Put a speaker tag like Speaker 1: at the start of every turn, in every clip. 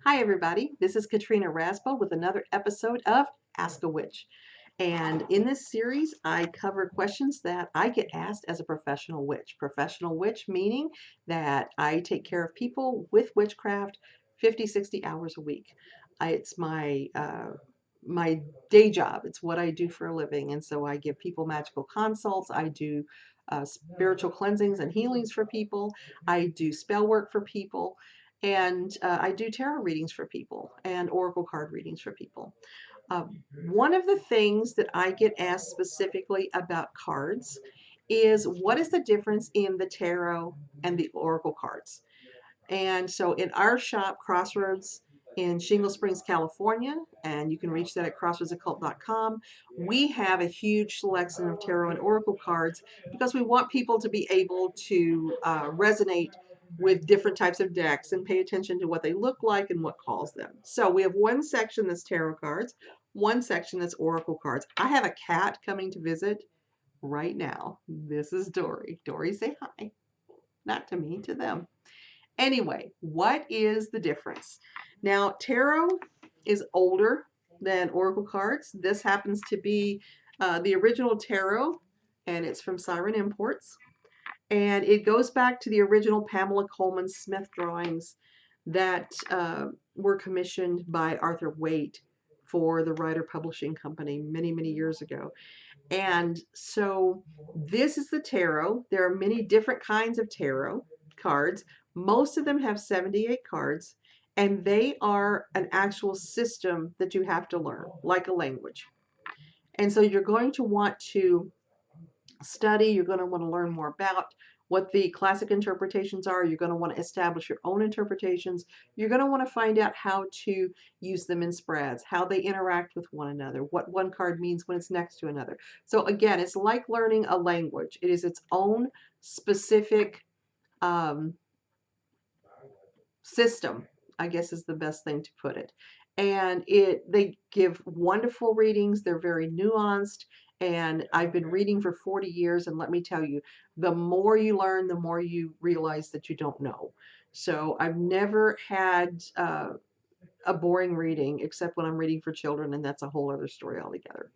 Speaker 1: Hi, everybody. This is Katrina Raspo with another episode of Ask a Witch. And in this series, I cover questions that I get asked as a professional witch. Professional witch meaning that I take care of people with witchcraft 50, 60 hours a week. It's my day job. It's what I do for a living. And so I give people magical consults. I do spiritual cleansings and healings for people. I do spell work for people. And I do tarot readings for people and oracle card readings for people. One of the things that I get asked specifically about cards is what is the difference in the tarot and the oracle cards? And so in our shop, Crossroads in Shingle Springs, California, and you can reach that at crossroadsoccult.com, we have a huge selection of tarot and oracle cards because we want people to be able to resonate with different types of decks and pay attention to what they look like and what calls them. So we have one section that's tarot cards, one section that's oracle cards. I have a cat coming to visit right now. This is Dory. Dory, say hi. Not to me, to them. Anyway, what is the difference? Now, tarot is older than oracle cards. This happens to be the original tarot, and it's from Siren Imports. And it goes back to the original Pamela Coleman Smith drawings that were commissioned by Arthur Waite for the Writer Publishing Company many, many years ago. And so this is the tarot. There are many different kinds of tarot cards. Most of them have 78 cards, and they are an actual system that you have to learn, like a language. And so you're going to want to study, you're going to want to learn more about what the classic interpretations are. You're going to want to establish your own interpretations. You're going to want to find out how to use them in spreads, how they interact with one another, what one card means when it's next to another. So again, it's like learning a language. It is its own specific um, system, I guess is the best thing to put it. And they give wonderful readings. They're very nuanced. And I've been reading for 40 years, and let me tell you, the more you learn, the more you realize that you don't know. So I've never had a boring reading except when I'm reading for children, and that's a whole other story altogether.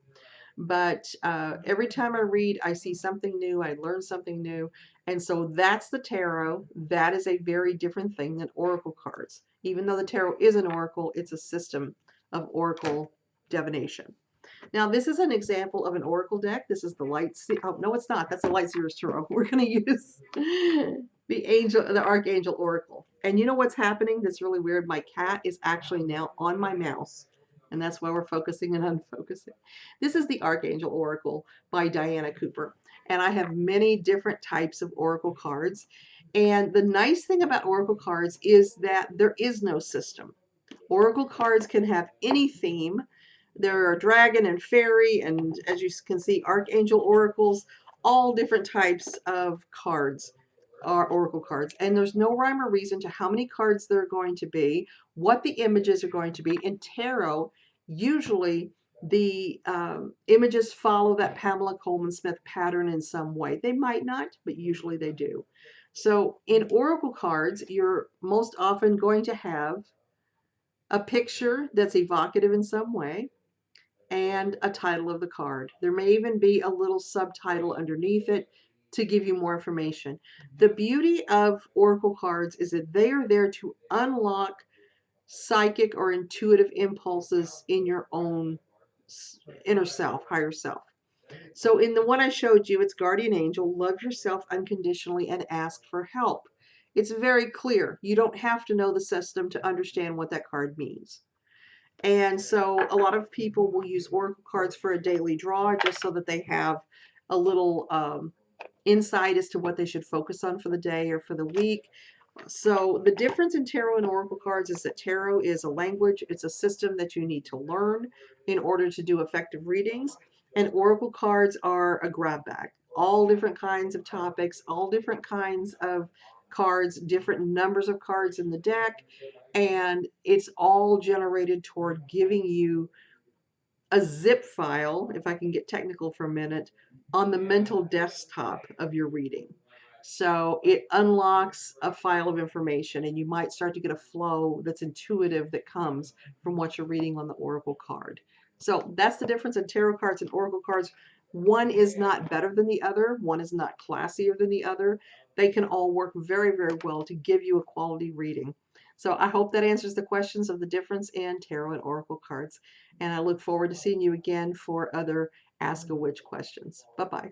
Speaker 1: But every time I read, I see something new, I learn something new. And so that's the tarot. That is a very different thing than oracle cards. Even though the tarot is an oracle, it's a system of oracle divination. Now, this is an example of an oracle deck. This is the light. Oh, no, it's not. That's the Light Seers Tarot. We're going to use the Archangel Oracle. And you know what's happening? That's really weird. My cat is actually now on my mouse, and that's why we're focusing and unfocusing. This is the Archangel Oracle by Diana Cooper, and I have many different types of oracle cards. And the nice thing about oracle cards is that there is no system. Oracle cards can have any theme. There are dragon and fairy, and as you can see, archangel oracles, all different types of cards are oracle cards. And there's no rhyme or reason to how many cards there are going to be, what the images are going to be. In tarot, usually the images follow that Pamela Coleman Smith pattern in some way. They might not, but usually they do. So in oracle cards, you're most often going to have a picture that's evocative in some way, and a title of the card. There may even be a little subtitle underneath it to give you more information. The beauty of oracle cards is that they are there to unlock psychic or intuitive impulses in your own inner self, higher self. So in the one I showed you, it's Guardian Angel, love yourself unconditionally and ask for help. It's very clear. You don't have to know the system to understand what that card means. And so a lot of people will use oracle cards for a daily draw just so that they have a little insight as to what they should focus on for the day or for the week. So the difference in tarot and oracle cards is that tarot is a language. It's a system that you need to learn in order to do effective readings. And oracle cards are a grab bag. All different kinds of topics, all different kinds of cards, different numbers of cards in the deck. And it's all generated toward giving you a zip file, if I can get technical for a minute, on the mental desktop of your reading. So it unlocks a file of information, and you might start to get a flow that's intuitive that comes from what you're reading on the oracle card. So that's the difference in tarot cards and oracle cards. One is not better than the other, one is not classier than the other. They can all work very, very well to give you a quality reading. So I hope that answers the questions of the difference in tarot and oracle cards. And I look forward to seeing you again for other Ask a Witch questions. Bye bye.